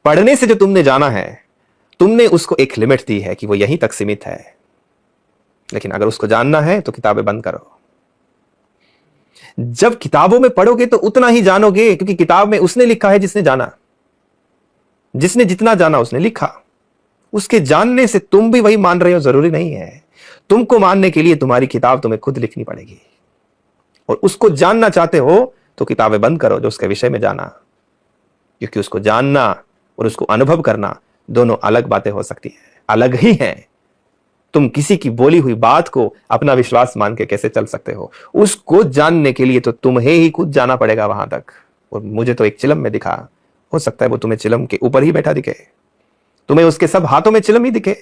पढ़ने से जो तुमने जाना है, तुमने उसको एक लिमिट दी है कि वो यहीं तक सीमित है। लेकिन अगर उसको जानना है तो किताबें बंद करो। जब किताबों में पढ़ोगे तो उतना ही जानोगे, क्योंकि किताब में उसने लिखा है जिसने जाना। जिसने जितना जाना उसने लिखा। उसके जानने से तुम भी वही मान रहे हो जरूरी नहीं है। तुमको मानने के लिए तुम्हारी किताब तुम्हें खुद लिखनी पड़ेगी। और उसको जानना चाहते हो तो किताबें बंद करो जो उसके विषय में जाना। क्योंकि उसको जानना और उसको अनुभव करना दोनों अलग बातें हो सकती हैं, अलग ही हैं। तुम किसी की बोली हुई बात को अपना विश्वास मान के कैसे चल सकते हो? उसको जानने के लिए तो तुम्हें ही खुद जाना पड़ेगा वहां तक। और मुझे तो एक चिलम में दिखा, हो सकता है वो तुम्हें चिलम के ऊपर ही बैठा दिखे, तुम्हें उसके सब हाथों में चिलम ही दिखे।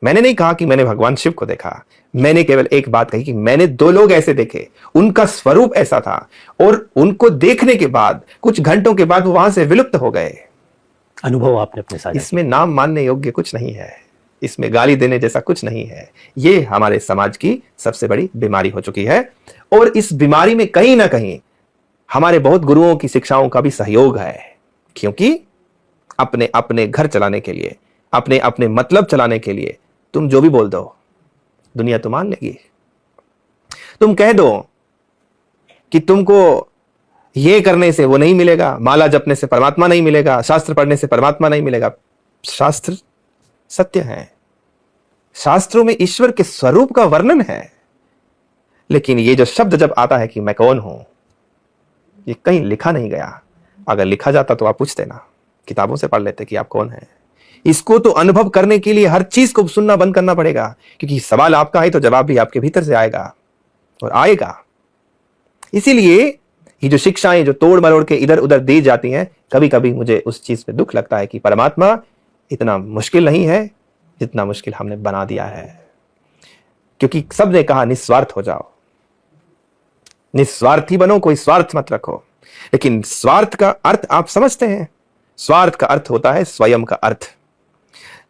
मैंने नहीं कहा कि मैंने भगवान शिव को देखा, मैंने केवल एक बात कही कि मैंने दो लोग ऐसे देखे, उनका स्वरूप ऐसा था और उनको देखने के बाद कुछ घंटों के बाद वो वहां से विलुप्त हो गए। अनुभव आपने अपने साझा इसमें नाम मानने योग्य कुछ नहीं है, इसमें गाली देने जैसा कुछ नहीं है। ये हमारे समाज की सबसे बड़ी बीमारी हो चुकी है। और इस बीमारी में कहीं ना कहीं हमारे बहुत गुरुओं की शिक्षाओं का भी सहयोग है। क्योंकि अपने अपने घर चलाने के लिए, अपने अपने मतलब चलाने के लिए तुम जो भी बोल दो, दुनिया तो मान लेगी। तुम कह दो कि तुमको ये करने से वो नहीं मिलेगा, माला जपने से परमात्मा नहीं मिलेगा, शास्त्र पढ़ने से परमात्मा नहीं मिलेगा। शास्त्र सत्य है, शास्त्रों में ईश्वर के स्वरूप का वर्णन है। लेकिन ये जो शब्द जब आता है कि मैं कौन हूं, ये कहीं लिखा नहीं गया। अगर लिखा जाता तो आप पूछ देना, किताबों से पढ़ लेते कि आप कौन हैं। इसको तो अनुभव करने के लिए हर चीज को सुनना बंद करना पड़ेगा, क्योंकि सवाल आपका है तो जवाब भी आपके भीतर से आएगा और आएगा। इसीलिए ये जो शिक्षाएं जो तोड़ मरोड़ के इधर उधर दी जाती हैं, कभी कभी मुझे उस चीज पे दुख लगता है कि परमात्मा इतना मुश्किल नहीं है जितना मुश्किल हमने बना दिया है। क्योंकि सबने कहा निस्वार्थ हो जाओ, निस्वार्थी बनो, कोई स्वार्थ मत रखो। लेकिन स्वार्थ का अर्थ आप समझते हैं? स्वार्थ का अर्थ होता है स्वयं का अर्थ।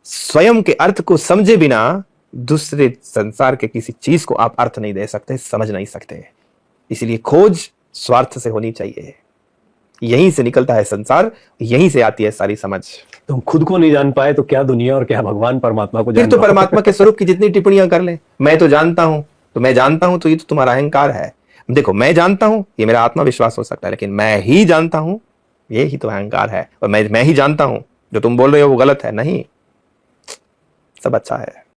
स्वयं के अर्थ को समझे बिना दूसरे संसार के किसी चीज को आप अर्थ नहीं दे सकते, समझ नहीं सकते। इसलिए खोज स्वार्थ से होनी चाहिए। यहीं से निकलता है संसार, यहीं से आती है सारी समझ। तुम खुद को नहीं जान पाए तो क्या दुनिया और क्या भगवान परमात्मा को फिर जान तो पाए? परमात्मा के स्वरूप की जितनी टिप्पणियां कर ले, मैं तो जानता हूं, तो मैं जानता हूं, तो ये तो तुम्हारा अहंकार है। देखो, मैं जानता हूं ये मेरा आत्मविश्वास हो सकता है, लेकिन मैं ही जानता हूं ये ही तो अहंकार है। और मैं ही जानता हूं जो तुम बोल रहे हो वो गलत है। नहीं, सब अच्छा है।